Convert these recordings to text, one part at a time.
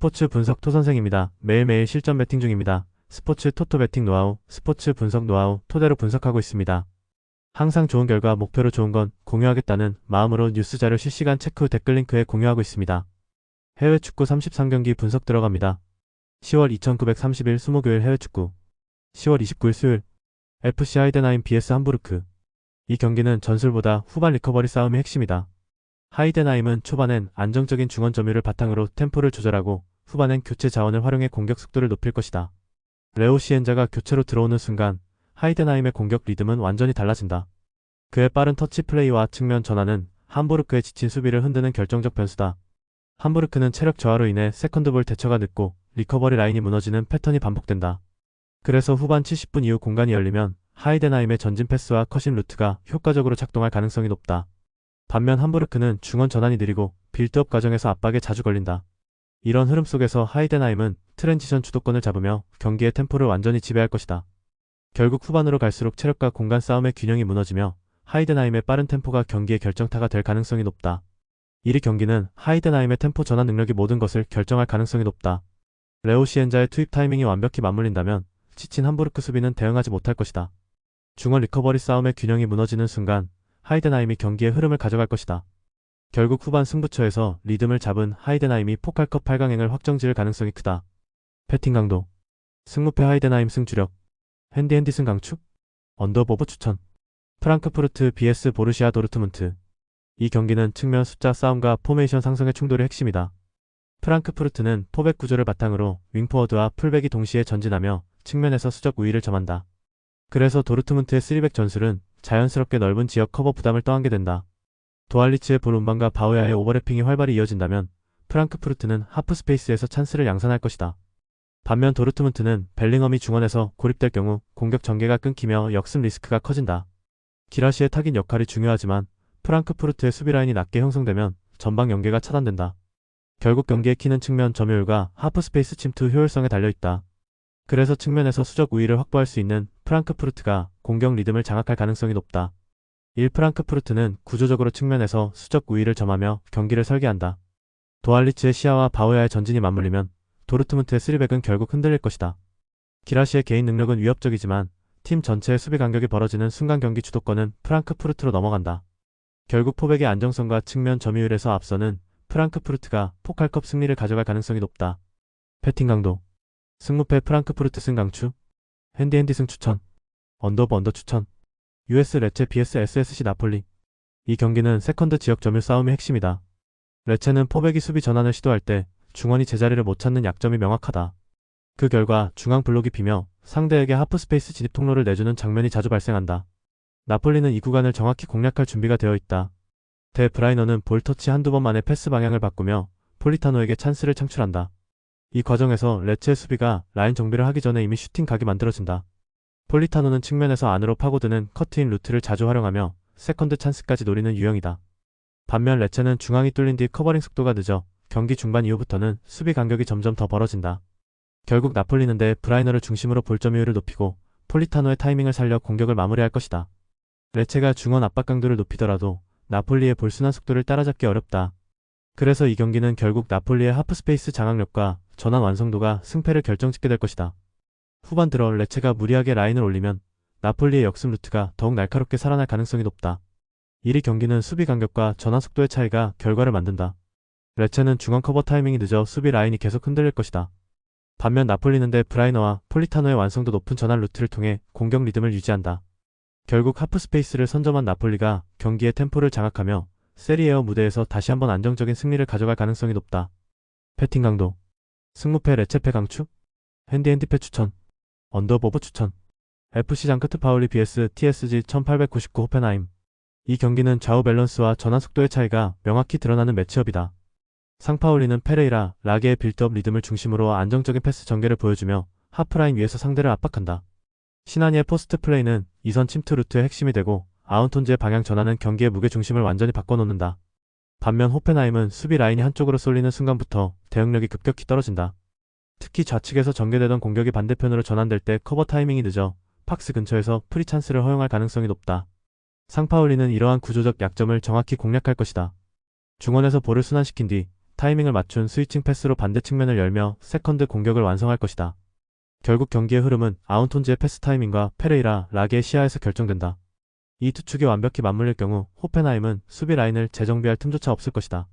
스포츠 분석 토선생입니다. 매일매일 실전 배팅 중입니다. 스포츠 토토 배팅 노하우, 스포츠 분석 노하우 토대로 분석하고 있습니다. 항상 좋은 결과 목표로 좋은 건 공유하겠다는 마음으로 뉴스 자료 실시간 체크 후 댓글 링크에 공유하고 있습니다. 해외 축구 33경기 분석 들어갑니다. 10월 2930일 수목요일 해외 축구 10월 29일 수요일 FC 하이덴하임 vs 함부르크. 이 경기는 전술보다 후반 리커버리 싸움이 핵심이다. 하이덴하임은 초반엔 안정적인 중원 점유를 바탕으로 템포를 조절하고 후반엔 교체 자원을 활용해 공격 속도를 높일 것이다. 레오 시엔자가 교체로 들어오는 순간 하이덴하임의 공격 리듬은 완전히 달라진다. 그의 빠른 터치 플레이와 측면 전환은 함부르크의 지친 수비를 흔드는 결정적 변수다. 함부르크는 체력 저하로 인해 세컨드볼 대처가 늦고 리커버리 라인이 무너지는 패턴이 반복된다. 그래서 후반 70분 이후 공간이 열리면 하이덴하임의 전진 패스와 컷인 루트가 효과적으로 작동할 가능성이 높다. 반면 함부르크는 중원 전환이 느리고 빌드업 과정에서 압박에 자주 걸린다. 이런 흐름 속에서 하이덴하임은 트랜지션 주도권을 잡으며 경기의 템포를 완전히 지배할 것이다. 결국 후반으로 갈수록 체력과 공간 싸움의 균형이 무너지며 하이덴하임의 빠른 템포가 경기의 결정타가 될 가능성이 높다. 이리 경기는 하이덴하임의 템포 전환 능력이 모든 것을 결정할 가능성이 높다. 레오 시엔자의 투입 타이밍이 완벽히 맞물린다면 지친 함부르크 수비는 대응하지 못할 것이다. 중원 리커버리 싸움의 균형이 무너지는 순간 하이덴하임이 경기의 흐름을 가져갈 것이다. 결국 후반 승부처에서 리듬을 잡은 하이덴하임이 포칼컵 8강행을 확정지을 가능성이 크다. 배팅 강도 승무패 하이덴하임 승주력 핸디 승 강축 언더보버 추천 프랑크푸르트 vs 보르시아 도르트문트. 이 경기는 측면 숫자 싸움과 포메이션 상승의 충돌이 핵심이다. 프랑크푸르트는 포백 구조를 바탕으로 윙포워드와 풀백이 동시에 전진하며 측면에서 수적 우위를 점한다. 그래서 도르트문트의 3백 전술은 자연스럽게 넓은 지역 커버 부담을 떠안게 된다. 도알리츠의 볼 운반과 바오야의 오버래핑이 활발히 이어진다면 프랑크푸르트는 하프 스페이스에서 찬스를 양산할 것이다. 반면 도르트문트는 벨링엄이 중원에서 고립될 경우 공격 전개가 끊기며 역습 리스크가 커진다. 기라시의 타깃 역할이 중요하지만 프랑크푸르트의 수비 라인이 낮게 형성되면 전방 연계가 차단된다. 결국 경기의 키는 측면 점유율과 하프 스페이스 침투 효율성에 달려있다. 그래서 측면에서 수적 우위를 확보할 수 있는 프랑크푸르트가 공격 리듬을 장악할 가능성이 높다. 1. 프랑크푸르트는 구조적으로 측면에서 수적 우위를 점하며 경기를 설계한다. 도알리츠의 시야와 바오야의 전진이 맞물리면 도르트문트의 3백은 결국 흔들릴 것이다. 기라시의 개인 능력은 위협적이지만 팀 전체의 수비 간격이 벌어지는 순간 경기 주도권은 프랑크푸르트로 넘어간다. 결국 포백의 안정성과 측면 점유율에서 앞서는 프랑크푸르트가 포칼컵 승리를 가져갈 가능성이 높다. 배팅 강도 승무패 프랑크푸르트 승 강추 핸디 승 추천 언더버 언더 추천 US 레체 vs SSC 나폴리. 이 경기는 세컨드 지역 점유 싸움이 핵심이다. 레체는 포백이 수비 전환을 시도할 때 중원이 제자리를 못 찾는 약점이 명확하다. 그 결과 중앙 블록이 비며 상대에게 하프 스페이스 진입 통로를 내주는 장면이 자주 발생한다. 나폴리는 이 구간을 정확히 공략할 준비가 되어 있다. 데 브라이너는 볼 터치 한두 번 만에 패스 방향을 바꾸며 폴리타노에게 찬스를 창출한다. 이 과정에서 레체의 수비가 라인 정비를 하기 전에 이미 슈팅 각이 만들어진다. 폴리타노는 측면에서 안으로 파고드는 커트인 루트를 자주 활용하며 세컨드 찬스까지 노리는 유형이다. 반면 레체는 중앙이 뚫린 뒤 커버링 속도가 늦어 경기 중반 이후부터는 수비 간격이 점점 더 벌어진다. 결국 나폴리는 데 브라이너를 중심으로 볼 점유율을 높이고 폴리타노의 타이밍을 살려 공격을 마무리할 것이다. 레체가 중원 압박 강도를 높이더라도 나폴리의 볼 순환 속도를 따라잡기 어렵다. 그래서 이 경기는 결국 나폴리의 하프스페이스 장악력과 전환 완성도가 승패를 결정짓게 될 것이다. 후반 들어 레체가 무리하게 라인을 올리면 나폴리의 역습 루트가 더욱 날카롭게 살아날 가능성이 높다. 이리 경기는 수비 간격과 전환 속도의 차이가 결과를 만든다. 레체는 중앙 커버 타이밍이 늦어 수비 라인이 계속 흔들릴 것이다. 반면 나폴리는 데 브라이너와 폴리타노의 완성도 높은 전환 루트를 통해 공격 리듬을 유지한다. 결국 하프 스페이스를 선점한 나폴리가 경기의 템포를 장악하며 세리에어 무대에서 다시 한번 안정적인 승리를 가져갈 가능성이 높다. 배팅 강도 승무패 레체패 강추 핸디패 추천 언더보버 추천 FC 장크트 파울리 vs TSG 1899 호펜하임. 이 경기는 좌우 밸런스와 전환 속도의 차이가 명확히 드러나는 매치업이다. 상파울리는 페레이라, 라게의 빌드업 리듬을 중심으로 안정적인 패스 전개를 보여주며 하프라인 위에서 상대를 압박한다. 시나니의 포스트 플레이는 이선 침투 루트의 핵심이 되고 아운톤즈의 방향 전환은 경기의 무게중심을 완전히 바꿔놓는다. 반면 호펜하임은 수비 라인이 한쪽으로 쏠리는 순간부터 대응력이 급격히 떨어진다. 특히 좌측에서 전개되던 공격이 반대편으로 전환될 때 커버 타이밍이 늦어 박스 근처에서 프리 찬스를 허용할 가능성이 높다. 상파울리는 이러한 구조적 약점을 정확히 공략할 것이다. 중원에서 볼을 순환시킨 뒤 타이밍을 맞춘 스위칭 패스로 반대 측면을 열며 세컨드 공격을 완성할 것이다. 결국 경기의 흐름은 아운톤즈의 패스 타이밍과 페레이라, 라게의 시야에서 결정된다. 이 두 축이 완벽히 맞물릴 경우 호펜하임은 수비 라인을 재정비할 틈조차 없을 것이다.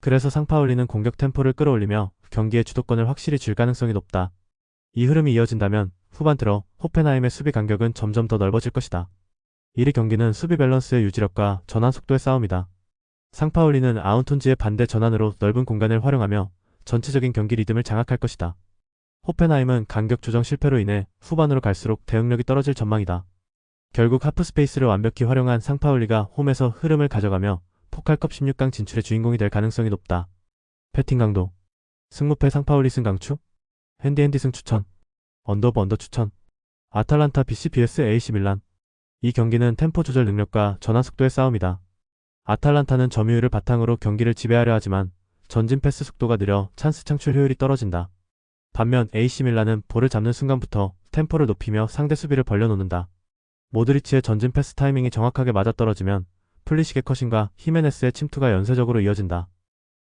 그래서 상파울리는 공격 템포를 끌어올리며 경기의 주도권을 확실히 쥘 가능성이 높다. 이 흐름이 이어진다면 후반 들어 호펜하임의 수비 간격은 점점 더 넓어질 것이다. 이리 경기는 수비 밸런스의 유지력과 전환 속도의 싸움이다. 상파울리는 아운톤즈의 반대 전환으로 넓은 공간을 활용하며 전체적인 경기 리듬을 장악할 것이다. 호펜하임은 간격 조정 실패로 인해 후반으로 갈수록 대응력이 떨어질 전망이다. 결국 하프 스페이스를 완벽히 활용한 상파울리가 홈에서 흐름을 가져가며 포칼컵 16강 진출의 주인공이 될 가능성이 높다. 패팅 강도 승무패 상파울리 승 강추 핸디핸디 승 추천 언더 추천 아탈란타 BC vs AC 밀란 이 경기는 템포 조절 능력과 전환 속도의 싸움이다. 아탈란타는 점유율을 바탕으로 경기를 지배하려 하지만 전진 패스 속도가 느려 찬스 창출 효율이 떨어진다. 반면 AC 밀란은 볼을 잡는 순간부터 템포를 높이며 상대 수비를 벌려놓는다. 모드리치의 전진 패스 타이밍이 정확하게 맞아떨어지면 플리식의 컷인과 히메네스의 침투가 연쇄적으로 이어진다.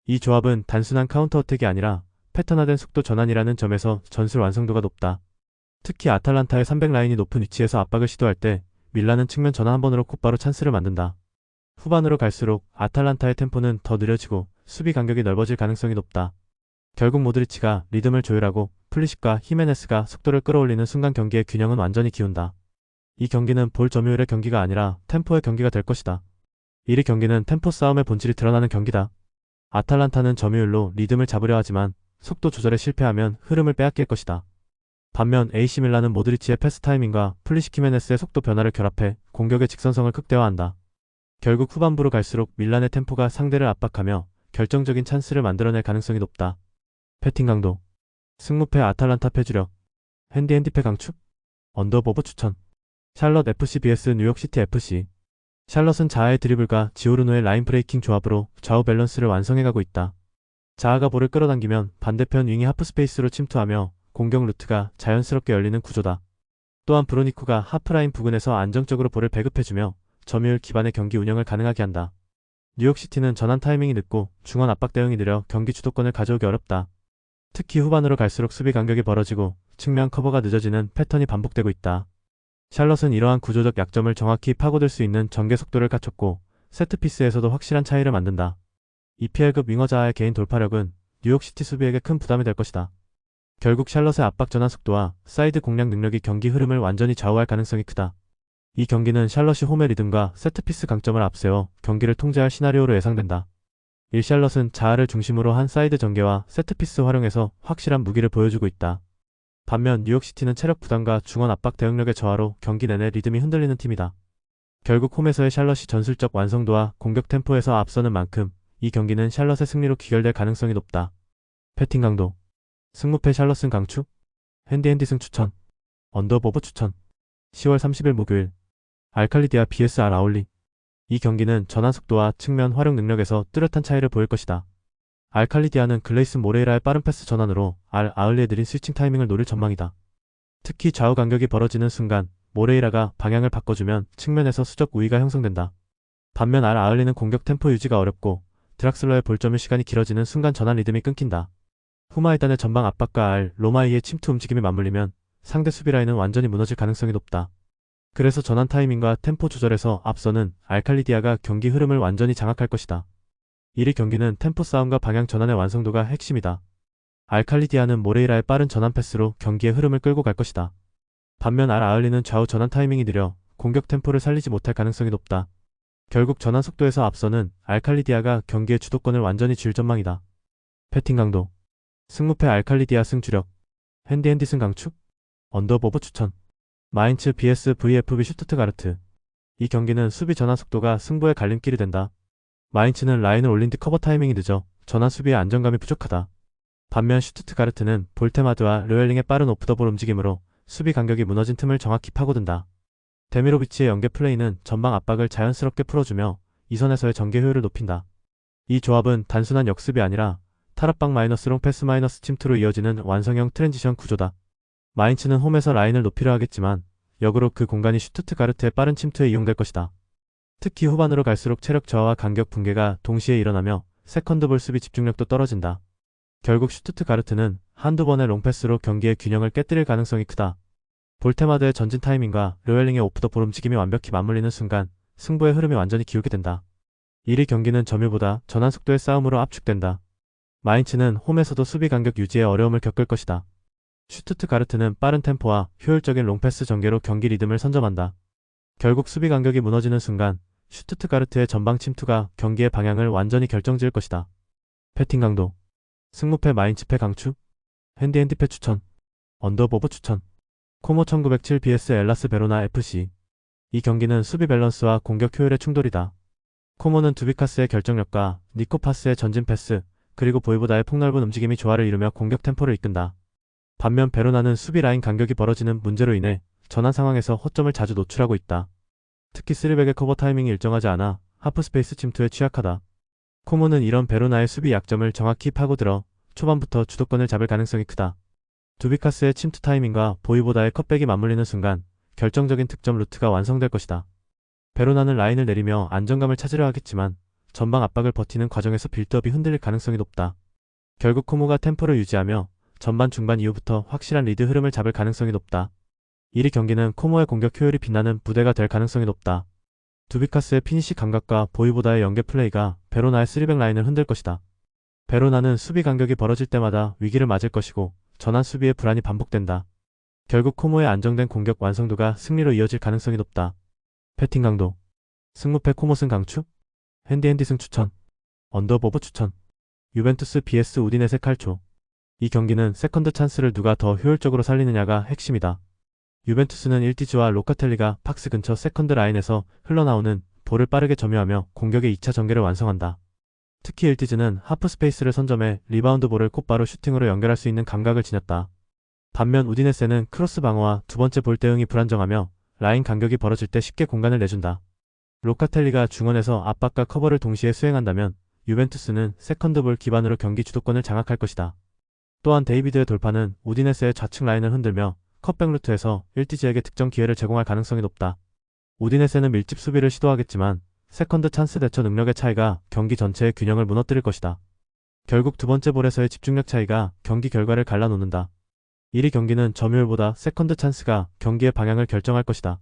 이 조합은 단순한 카운터 어택이 아니라 패턴화된 속도 전환이라는 점에서 전술 완성도가 높다. 특히 아탈란타의 300 라인이 높은 위치에서 압박을 시도할 때 밀란은 측면 전환 한 번으로 곧바로 찬스를 만든다. 후반으로 갈수록 아탈란타의 템포는 더 느려지고 수비 간격이 넓어질 가능성이 높다. 결국 모드리치가 리듬을 조율하고 플리식과 히메네스가 속도를 끌어올리는 순간 경기의 균형은 완전히 기운다. 이 경기는 볼 점유율의 경기가 아니라 템포의 경기가 될 것이다. 이리 경기는 템포 싸움의 본질이 드러나는 경기다. 아탈란타는 점유율로 리듬을 잡으려 하지만 속도 조절에 실패하면 흐름을 빼앗길 것이다. 반면 AC 밀란은 모드리치의 패스 타이밍과 플리식 히메네스의 속도 변화를 결합해 공격의 직선성을 극대화한다. 결국 후반부로 갈수록 밀란의 템포가 상대를 압박하며 결정적인 찬스를 만들어낼 가능성이 높다. 패팅 강도 승무패 아탈란타 패주력 핸디패 강추 언더보버 추천 샬럿 FC vs 뉴욕시티 FC 샬럿은 자아의 드리블과 지오르노의 라인 브레이킹 조합으로 좌우 밸런스를 완성해가고 있다. 자아가 볼을 끌어당기면 반대편 윙이 하프 스페이스로 침투하며 공격 루트가 자연스럽게 열리는 구조다. 또한 브로니쿠가 하프라인 부근에서 안정적으로 볼을 배급해주며 점유율 기반의 경기 운영을 가능하게 한다. 뉴욕시티는 전환 타이밍이 늦고 중원 압박 대응이 느려 경기 주도권을 가져오기 어렵다. 특히 후반으로 갈수록 수비 간격이 벌어지고 측면 커버가 늦어지는 패턴이 반복되고 있다. 샬럿은 이러한 구조적 약점을 정확히 파고들 수 있는 전개 속도를 갖췄고 세트피스에서도 확실한 차이를 만든다. EPL급 윙어 자아의 개인 돌파력은 뉴욕시티 수비에게 큰 부담이 될 것이다. 결국 샬럿의 압박 전환 속도와 사이드 공략 능력이 경기 흐름을 완전히 좌우할 가능성이 크다. 이 경기는 샬럿이 홈의 리듬과 세트피스 강점을 앞세워 경기를 통제할 시나리오로 예상된다. 샬럿은 자아를 중심으로 한 사이드 전개와 세트피스 활용에서 확실한 무기를 보여주고 있다. 반면 뉴욕시티는 체력 부담과 중원 압박 대응력의 저하로 경기 내내 리듬이 흔들리는 팀이다. 결국 홈에서의 샬럿이 전술적 완성도와 공격 템포에서 앞서는 만큼 이 경기는 샬럿의 승리로 귀결될 가능성이 높다. 패팅 강도 승무패 샬럿은 강추 핸디 승 추천 언더보버 추천 10월 30일 목요일 알칼리디아 vs 알 아울리 이 경기는 전환 속도와 측면 활용 능력에서 뚜렷한 차이를 보일 것이다. 알칼리디아는 글레이슨 모레이라의 빠른 패스 전환으로 알 아울리의 느린 스위칭 타이밍을 노릴 전망이다. 특히 좌우 간격이 벌어지는 순간 모레이라가 방향을 바꿔주면 측면에서 수적 우위가 형성된다. 반면 알 아울리는 공격 템포 유지가 어렵고 드락슬러의 볼 점유 시간이 길어지는 순간 전환 리듬이 끊긴다. 후마이단의 전방 압박과 알 로마이의 침투 움직임이 맞물리면 상대 수비 라인은 완전히 무너질 가능성이 높다. 그래서 전환 타이밍과 템포 조절에서 앞서는 알칼리디아가 경기 흐름을 완전히 장악할 것이다. 이리 경기는 템포 싸움과 방향 전환의 완성도가 핵심이다. 알칼리디아는 모레이라의 빠른 전환 패스로 경기의 흐름을 끌고 갈 것이다. 반면 알 아울리는 좌우 전환 타이밍이 느려 공격 tem포를 살리지 못할 가능성이 높다. 결국 전환 속도에서 앞서는 알칼리디아가 경기의 주도권을 완전히 쥘 전망이다. 패팅 강도 승무패 알칼리디아 승 주력 핸디 승 강추 언더보버 추천 마인츠 vs VfB 슈투트가르트 이 경기는 수비 전환 속도가 승부의 갈림길이 된다. 마인츠는 라인을 올린 뒤 커버 타이밍이 늦어 전환 수비의 안정감이 부족하다. 반면 슈투트가르트는 볼테마드와 르웰링의 빠른 오프더볼 움직임으로 수비 간격이 무너진 틈을 정확히 파고든다. 데미로비치의 연계 플레이는 전방 압박을 자연스럽게 풀어주며 이선에서의 전개 효율을 높인다. 이 조합은 단순한 역습이 아니라 탈압박 마이너스 롱 패스 마이너스 침투로 이어지는 완성형 트랜지션 구조다. 마인츠는 홈에서 라인을 높이려 하겠지만 역으로 그 공간이 슈투트가르트의 빠른 침투에 이용될 것이다. 특히 후반으로 갈수록 체력 저하와 간격 붕괴가 동시에 일어나며 세컨드볼 수비 집중력도 떨어진다. 결국 슈투트가르트는 한두 번의 롱패스로 경기의 균형을 깨뜨릴 가능성이 크다. 볼테마드의 전진 타이밍과 르웰링의 오프 더 볼 움직임이 완벽히 맞물리는 순간 승부의 흐름이 완전히 기울게 된다. 1위 경기는 점유보다 전환 속도의 싸움으로 압축된다. 마인츠는 홈에서도 수비 간격 유지에 어려움을 겪을 것이다. 슈투트가르트는 빠른 템포와 효율적인 롱패스 전개로 경기 리듬을 선점한다. 결국 수비 간격이 무너지는 순간 슈투트가르트의 전방 침투가 경기의 방향을 완전히 결정지을 것이다. 패팅 강도 승무패 마인츠패 강추 핸디패 추천 언더보브 추천 코모 1907 vs 엘라스 베로나 FC. 이 경기는 수비 밸런스와 공격 효율의 충돌이다. 코모는 두비카스의 결정력과 니코파스의 전진 패스, 그리고 보이보다의 폭넓은 움직임이 조화를 이루며 공격 템포를 이끈다. 반면 베로나는 수비 라인 간격이 벌어지는 문제로 인해 전환 상황에서 허점을 자주 노출하고 있다. 특히 3백의 커버 타이밍이 일정하지 않아 하프 스페이스 침투에 취약하다. 코모는 이런 베로나의 수비 약점을 정확히 파고들어 초반부터 주도권을 잡을 가능성이 크다. 두비카스의 침투 타이밍과 보이보다의 컷백이 맞물리는 순간 결정적인 득점 루트가 완성될 것이다. 베로나는 라인을 내리며 안정감을 찾으려 하겠지만 전방 압박을 버티는 과정에서 빌드업이 흔들릴 가능성이 높다. 결국 코모가 템포를 유지하며 전반 중반 이후부터 확실한 리드 흐름을 잡을 가능성이 높다. 1위 경기는 코모의 공격 효율이 빛나는 무대가 될 가능성이 높다. 두비카스의 피니시 감각과 보이보다의 연계 플레이가 베로나의 3백 라인을 흔들 것이다. 베로나는 수비 간격이 벌어질 때마다 위기를 맞을 것이고 전환 수비의 불안이 반복된다. 결국 코모의 안정된 공격 완성도가 승리로 이어질 가능성이 높다. 패팅 강도 승무패 코모승 강추 핸디승 추천 언더보브 추천 유벤투스 vs 우디네세 칼초. 이 경기는 세컨드 찬스를 누가 더 효율적으로 살리느냐가 핵심이다. 유벤투스는 일티즈와 로카텔리가 박스 근처 세컨드 라인에서 흘러나오는 볼을 빠르게 점유하며 공격의 2차 전개를 완성한다. 특히 일티즈는 하프 스페이스를 선점해 리바운드 볼을 곧바로 슈팅으로 연결할 수 있는 감각을 지녔다. 반면 우디네세는 크로스 방어와 두 번째 볼 대응이 불안정하며 라인 간격이 벌어질 때 쉽게 공간을 내준다. 로카텔리가 중원에서 압박과 커버를 동시에 수행한다면 유벤투스는 세컨드 볼 기반으로 경기 주도권을 장악할 것이다. 또한 데이비드의 돌파는 우디네세의 좌측 라인을 흔들며 컷백 루트에서 일티즈에게 득점 기회를 제공할 가능성이 높다. 우디네세는 밀집 수비를 시도하겠지만 세컨드 찬스 대처 능력의 차이가 경기 전체의 균형을 무너뜨릴 것이다. 결국 두 번째 볼에서의 집중력 차이가 경기 결과를 갈라놓는다. 1위 경기는 점유율보다 세컨드 찬스가 경기의 방향을 결정할 것이다.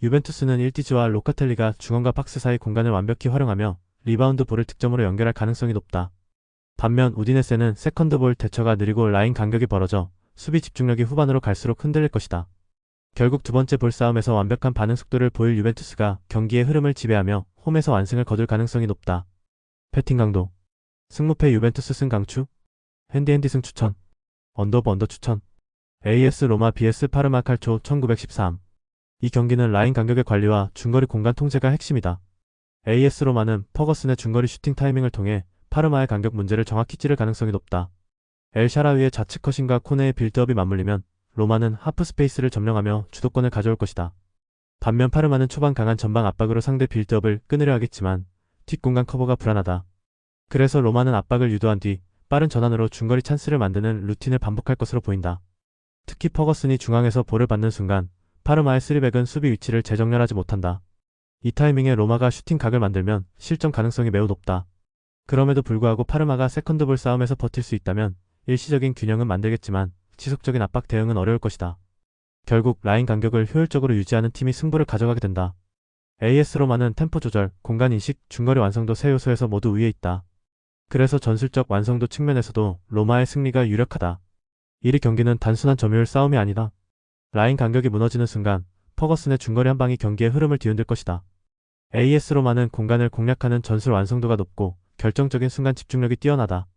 유벤투스는 일티즈와 로카텔리가 중원과 박스 사이 공간을 완벽히 활용하며 리바운드 볼을 득점으로 연결할 가능성이 높다. 반면 우디네세는 세컨드 볼 대처가 느리고 라인 간격이 벌어져 수비 집중력이 후반으로 갈수록 흔들릴 것이다. 결국 두 번째 볼 싸움에서 완벽한 반응 속도를 보일 유벤투스가 경기의 흐름을 지배하며 홈에서 완승을 거둘 가능성이 높다. 패팅 강도 승무패 유벤투스 승 강추 핸디승 추천 언더 추천 AS 로마 vs 파르마 칼초 1913. 이 경기는 라인 간격의 관리와 중거리 공간 통제가 핵심이다. AS 로마는 퍼거슨의 중거리 슈팅 타이밍을 통해 파르마의 간격 문제를 정확히 찌를 가능성이 높다. 엘 샤라위의 좌측 컷인과 코네의 빌드업이 맞물리면 로마는 하프 스페이스를 점령하며 주도권을 가져올 것이다. 반면 파르마는 초반 강한 전방 압박으로 상대 빌드업을 끊으려 하겠지만 뒷공간 커버가 불안하다. 그래서 로마는 압박을 유도한 뒤 빠른 전환으로 중거리 찬스를 만드는 루틴을 반복할 것으로 보인다. 특히 퍼거슨이 중앙에서 볼을 받는 순간 파르마의 3백은 수비 위치를 재정렬하지 못한다. 이 타이밍에 로마가 슈팅 각을 만들면 실점 가능성이 매우 높다. 그럼에도 불구하고 파르마가 세컨드볼 싸움에서 버틸 수 있다면 일시적인 균형은 만들겠지만 지속적인 압박 대응은 어려울 것이다. 결국 라인 간격을 효율적으로 유지하는 팀이 승부를 가져가게 된다. AS 로마는 템포 조절, 공간 인식, 중거리 완성도 세 요소에서 모두 우위에 있다. 그래서 전술적 완성도 측면에서도 로마의 승리가 유력하다. 1위 경기는 단순한 점유율 싸움이 아니다. 라인 간격이 무너지는 순간 퍼거슨의 중거리 한 방이 경기의 흐름을 뒤흔들 것이다. AS 로마는 공간을 공략하는 전술 완성도가 높고 결정적인 순간 집중력이 뛰어나다.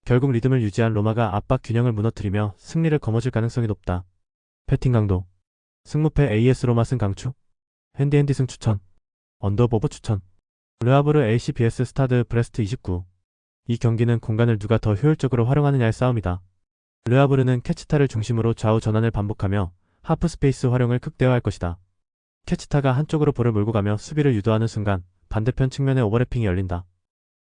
결국 리듬을 유지한 로마가 압박 균형을 무너뜨리며 승리를 거머쥘 가능성이 높다. 패팅 강도 승무패 AS 로마 승 강추 핸디승 추천 언더보브 추천 르하브르 AC vs 스타드 브레스트 29. 이 경기는 공간을 누가 더 효율적으로 활용하느냐의 싸움이다. 르하브르는 캐치타를 중심으로 좌우 전환을 반복하며 하프 스페이스 활용을 극대화할 것이다. 캐치타가 한쪽으로 볼을 몰고 가며 수비를 유도하는 순간 반대편 측면에 오버래핑이 열린다.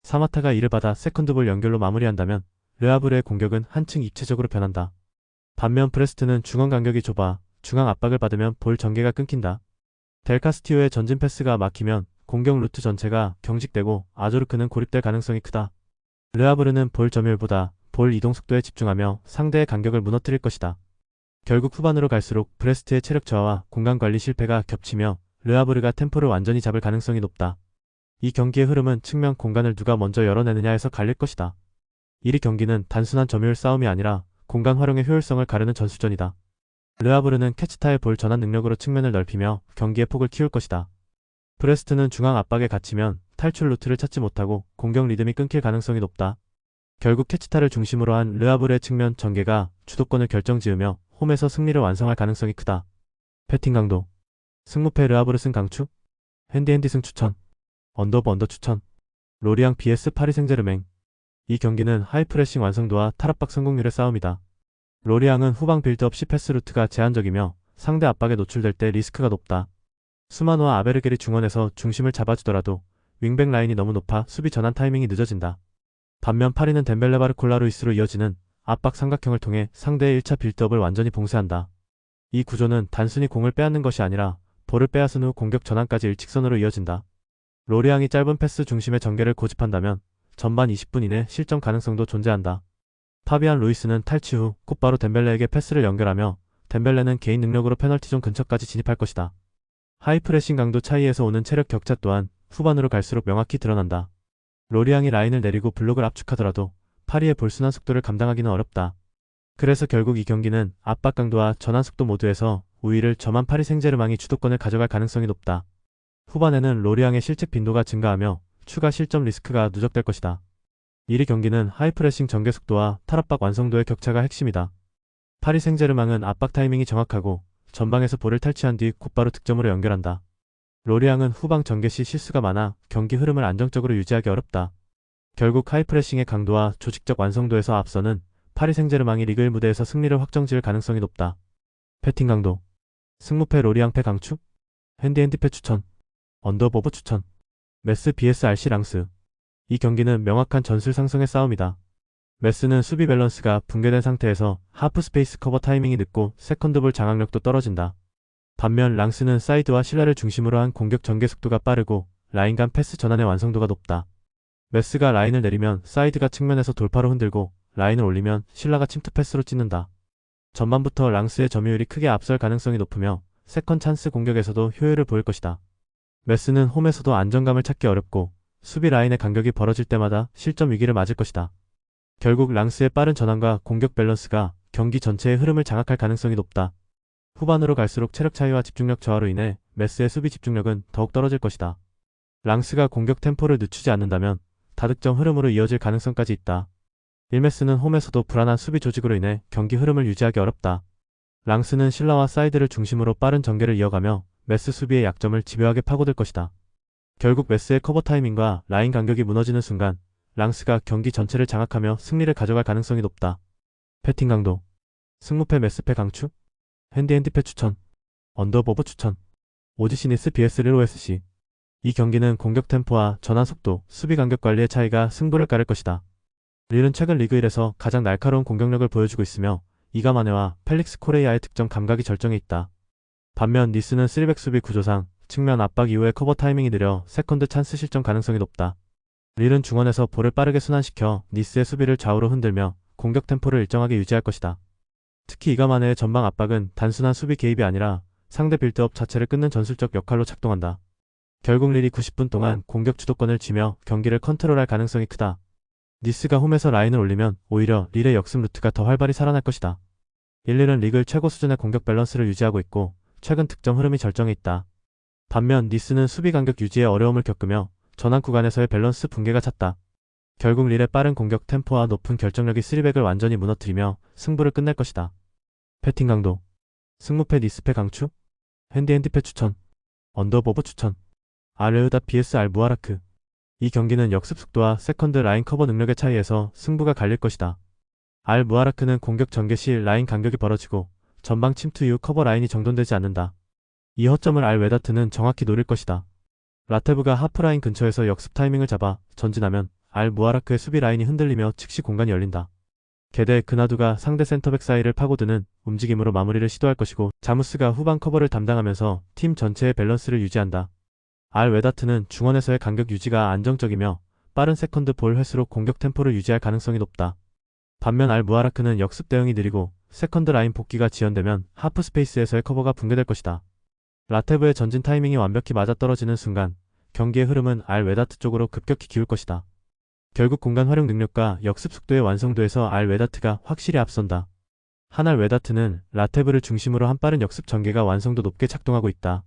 사마타가 이를 받아 세컨드볼 연결로 마무리한다면 르하브르의 공격은 한층 입체적으로 변한다. 반면 브레스트는 중원 간격이 좁아 중앙 압박을 받으면 볼 전개가 끊긴다. 델카스티오의 전진 패스가 막히면 공격 루트 전체가 경직되고 아조르크는 고립될 가능성이 크다. 르하브르는 볼 점유율보다 볼 이동 속도에 집중하며 상대의 간격을 무너뜨릴 것이다. 결국 후반으로 갈수록 브레스트의 체력 저하와 공간 관리 실패가 겹치며 르하브르가 템포를 완전히 잡을 가능성이 높다. 이 경기의 흐름은 측면 공간을 누가 먼저 열어내느냐에서 갈릴 것이다. 1위 경기는 단순한 점유율 싸움이 아니라 공간 활용의 효율성을 가르는 전술전이다. 르하브르는 캐치타의 볼 전환 능력으로 측면을 넓히며 경기의 폭을 키울 것이다. 브레스트는 중앙 압박에 갇히면 탈출 루트를 찾지 못하고 공격 리듬이 끊길 가능성이 높다. 결국 캐치타를 중심으로 한 르하브르의 측면 전개가 주도권을 결정지으며 홈에서 승리를 완성할 가능성이 크다. 패팅 강도. 승무패 르하브르 승 강추. 핸디 승 추천. 언더 추천. 로리앙 vs 파리 생제르맹. 이 경기는 하이프레싱 완성도와 탈압박 성공률의 싸움이다. 로리앙은 후방 빌드업 시 패스 루트가 제한적이며 상대 압박에 노출될 때 리스크가 높다. 수마노와 아베르겔이 중원에서 중심을 잡아주더라도 윙백 라인이 너무 높아 수비 전환 타이밍이 늦어진다. 반면 파리는 덴벨레 바르콜라 루이스로 이어지는 압박 삼각형을 통해 상대의 1차 빌드업을 완전히 봉쇄한다. 이 구조는 단순히 공을 빼앗는 것이 아니라 볼을 빼앗은 후 공격 전환까지 일직선으로 이어진다. 로리앙이 짧은 패스 중심의 전개를 고집한다면 전반 20분 이내 실점 가능성도 존재한다. 파비안 루이스는 탈취 후 곧바로 덴벨레에게 패스를 연결하며 덴벨레는 개인 능력으로 페널티존 근처까지 진입할 것이다. 하이프레싱 강도 차이에서 오는 체력 격차 또한 후반으로 갈수록 명확히 드러난다. 로리앙이 라인을 내리고 블록을 압축하더라도 파리의 볼순환 속도를 감당하기는 어렵다. 그래서 결국 이 경기는 압박 강도와 전환 속도 모두에서 우위를 점한 파리 생제르맹이 주도권을 가져갈 가능성이 높다. 후반에는 로리앙의 실책 빈도가 증가하며 추가 실점 리스크가 누적될 것이다. 1위 경기는 하이프레싱 전개 속도와 탈압박 완성도의 격차가 핵심이다. 파리 생제르맹은 압박 타이밍이 정확하고 전방에서 볼을 탈취한 뒤 곧바로 득점으로 연결한다. 로리앙은 후방 전개 시 실수가 많아 경기 흐름을 안정적으로 유지하기 어렵다. 결국 하이프레싱의 강도와 조직적 완성도에서 앞서는 파리 생제르맹이 리그 1 무대에서 승리를 확정지을 가능성이 높다. 패팅 강도. 승무패 로리앙 패 강추. 핸디 패 추천. 언더보브 추천. 메스 vs RC 랑스. 이 경기는 명확한 전술 상성의 싸움이다. 메스는 수비 밸런스가 붕괴된 상태에서 하프 스페이스 커버 타이밍이 늦고 세컨드볼 장악력도 떨어진다. 반면 랑스는 사이드와 실라를 중심으로 한 공격 전개 속도가 빠르고 라인 간 패스 전환의 완성도가 높다. 메스가 라인을 내리면 사이드가 측면에서 돌파로 흔들고 라인을 올리면 실라가 침투 패스로 찢는다. 전반부터 랑스의 점유율이 크게 앞설 가능성이 높으며 세컨 찬스 공격에서도 효율을 보일 것이다. 메스는 홈에서도 안정감을 찾기 어렵고 수비 라인의 간격이 벌어질 때마다 실점 위기를 맞을 것이다. 결국 랑스의 빠른 전환과 공격 밸런스가 경기 전체의 흐름을 장악할 가능성이 높다. 후반으로 갈수록 체력 차이와 집중력 저하로 인해 메스의 수비 집중력은 더욱 떨어질 것이다. 랑스가 공격 템포를 늦추지 않는다면 다득점 흐름으로 이어질 가능성까지 있다. 1메스는 홈에서도 불안한 수비 조직으로 인해 경기 흐름을 유지하기 어렵다. 랑스는 실라와 사이드를 중심으로 빠른 전개를 이어가며 메스 수비의 약점을 집요하게 파고들 것이다. 결국 메스의 커버 타이밍과 라인 간격이 무너지는 순간 랑스가 경기 전체를 장악하며 승리를 가져갈 가능성이 높다. 패팅 강도. 승무패 메스패 강추. 핸디 패 추천. 언더보브 추천. 오지시니스 vs 릴오SC. 이 경기는 공격 템포와 전환 속도, 수비 간격 관리의 차이가 승부를 가를 것이다. 릴은 최근 리그 1에서 가장 날카로운 공격력을 보여주고 있으며 이가마네와 펠릭스 코레이아의 득점 감각이 절정에 있다. 반면 니스는 3백 수비 구조상 측면 압박 이후에 커버 타이밍이 느려 세컨드 찬스 실점 가능성이 높다. 릴은 중원에서 볼을 빠르게 순환시켜 니스의 수비를 좌우로 흔들며 공격 템포를 일정하게 유지할 것이다. 특히 이가마네의 전방 압박은 단순한 수비 개입이 아니라 상대 빌드업 자체를 끊는 전술적 역할로 작동한다. 결국 릴이 90분 동안 공격 주도권을 쥐며 경기를 컨트롤할 가능성이 크다. 니스가 홈에서 라인을 올리면 오히려 릴의 역습 루트가 더 활발히 살아날 것이다. 1릴은 리그 최고 수준의 공격 밸런스를 유지하고 있고 최근 득점 흐름이 절정에 있다. 반면 니스는 수비 간격 유지에 어려움을 겪으며 전환 구간에서의 밸런스 붕괴가 찼다. 결국 릴의 빠른 공격 템포와 높은 결정력이 3백을 완전히 무너뜨리며 승부를 끝낼 것이다. 패팅 강도. 승무패 니스패 강추. 핸디 패 추천. 언더보브 추천. 알르다 vs 알무아라크. 이 경기는 역습 속도와 세컨드 라인 커버 능력의 차이에서 승부가 갈릴 것이다. 알무아라크는 공격 전개 시 라인 간격이 벌어지고 전방 침투 이후 커버 라인이 정돈되지 않는다. 이 허점을 알웨다트는 정확히 노릴 것이다. 라테브가 하프라인 근처에서 역습 타이밍을 잡아 전진하면 알무아라크의 수비 라인이 흔들리며 즉시 공간이 열린다. 게대 그나두가 상대 센터백 사이를 파고드는 움직임으로 마무리를 시도할 것이고 자무스가 후방 커버를 담당하면서 팀 전체의 밸런스를 유지한다. 알웨다트는 중원에서의 간격 유지가 안정적이며 빠른 세컨드 볼 횟수로 공격 템포를 유지할 가능성이 높다. 반면 알무아라크는 역습 대응이 느리고 세컨드 라인 복귀가 지연되면 하프 스페이스에서의 커버가 붕괴될 것이다. 라테브의 전진 타이밍이 완벽히 맞아떨어지는 순간 경기의 흐름은 알 웨다트 쪽으로 급격히 기울 것이다. 결국 공간 활용 능력과 역습 속도의 완성도에서 알 웨다트가 확실히 앞선다. 한알 웨다트는 라테브를 중심으로 한 빠른 역습 전개가 완성도 높게 작동하고 있다.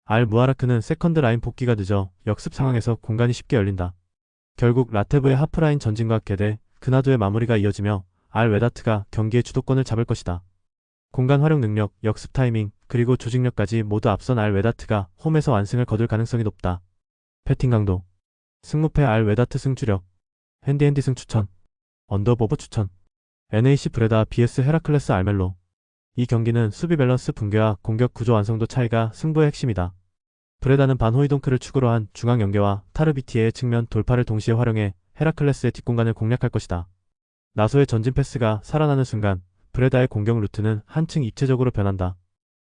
알 무아라크는 세컨드 라인 복귀가 늦어 역습 상황에서 공간이 쉽게 열린다. 결국 라테브의 하프라인 전진과 게대, 그나도의 마무리가 이어지며 알 웨다트가 경기의 주도권을 잡을 것이다. 공간 활용 능력, 역습 타이밍, 그리고 조직력까지 모두 앞선 알 웨다트가 홈에서 완승을 거둘 가능성이 높다. 패팅 강도, 승무패 알 웨다트 승주력, 핸디핸디 승 추천, 언더보버 추천, NAC 브레다 vs 헤라클레스 알멜로. 이 경기는 수비 밸런스 붕괴와 공격 구조 완성도 차이가 승부의 핵심이다. 브레다는 반호이동크를 축으로 한 중앙 연계와 타르비티의 측면 돌파를 동시에 활용해 헤라클레스의 뒷공간을 공략할 것이다. 나소의 전진 패스가 살아나는 순간 브레다의 공격 루트는 한층 입체적으로 변한다.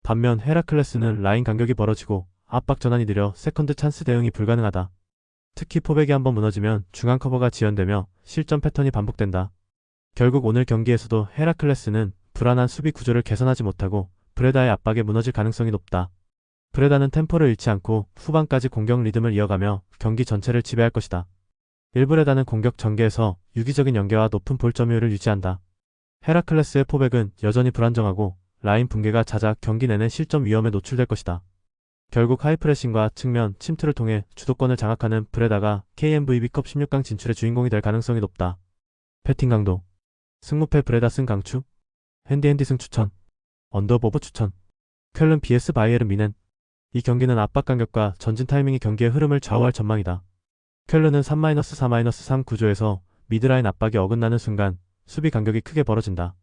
반면 헤라클레스는 라인 간격이 벌어지고 압박 전환이 느려 세컨드 찬스 대응이 불가능하다. 특히 포백이 한번 무너지면 중앙 커버가 지연되며 실점 패턴이 반복된다. 결국 오늘 경기에서도 헤라클레스는 불안한 수비 구조를 개선하지 못하고 브레다의 압박에 무너질 가능성이 높다. 브레다는 템포를 잃지 않고 후반까지 공격 리듬을 이어가며 경기 전체를 지배할 것이다. 일브레다는 공격 전개에서 유기적인 연계와 높은 볼 점유율을 유지한다. 헤라클레스의 포백은 여전히 불안정하고 라인 붕괴가 잦아 경기 내내 실점 위험에 노출될 것이다. 결국 하이프레싱과 측면 침투를 통해 주도권을 장악하는 브레다가 KNVB컵 16강 진출의 주인공이 될 가능성이 높다. 패팅 강도, 승무패 브레다 승 강추, 핸디핸디 승 추천, 언더보버 추천, 쾰른 vs 바이에른 미넨. 이 경기는 압박 간격과 전진 타이밍이 경기의 흐름을 좌우할 전망이다. 쾰른은 3-4-3 구조에서 미드라인 압박이 어긋나는 순간 수비 간격이 크게 벌어진다.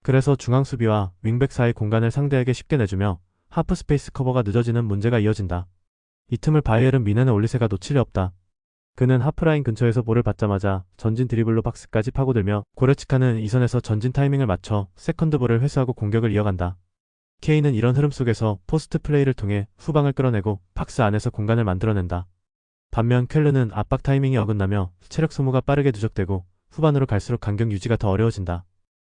그래서 중앙 수비와 윙백 사이 공간을 상대에게 쉽게 내주며 하프 스페이스 커버가 늦어지는 문제가 이어진다. 이 틈을 바이에른 미넨의 올리세가 놓칠 리 없다. 그는 하프라인 근처에서 볼을 받자마자 전진 드리블로 박스까지 파고들며 고레츠카는 이선에서 전진 타이밍을 맞춰 세컨드 볼을 회수하고 공격을 이어간다. 케인은 이런 흐름 속에서 포스트 플레이를 통해 후방을 끌어내고 박스 안에서 공간을 만들어낸다. 반면 쾰른은 압박 타이밍이 어긋나며 체력 소모가 빠르게 누적되고 후반으로 갈수록 간격 유지가 더 어려워진다.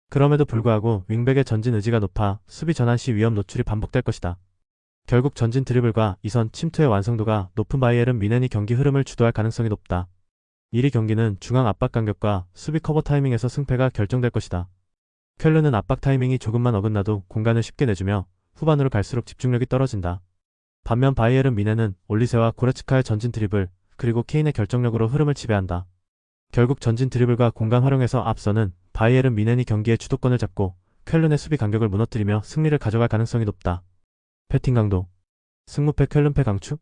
그럼에도 불구하고 윙백의 전진 의지가 높아 수비 전환 시 위험 노출이 반복될 것이다. 결국 전진 드리블과 이선 침투의 완성도가 높은 바이에른 미넨이 경기 흐름을 주도할 가능성이 높다. 1위 경기는 중앙 압박 간격과 수비 커버 타이밍에서 승패가 결정될 것이다. 쾰른은 압박 타이밍이 조금만 어긋나도 공간을 쉽게 내주며 후반으로 갈수록 집중력이 떨어진다. 반면 바이에른 미넨은 올리세와 고레츠카의 전진 드리블, 그리고 케인의 결정력으로 흐름을 지배한다. 결국 전진 드리블과 공간 활용에서 앞서는 바이에른 미넨이 경기의 주도권을 잡고 쾰른의 수비 간격을 무너뜨리며 승리를 가져갈 가능성이 높다. 패팅 강도, 승무패 쾰른패 강추,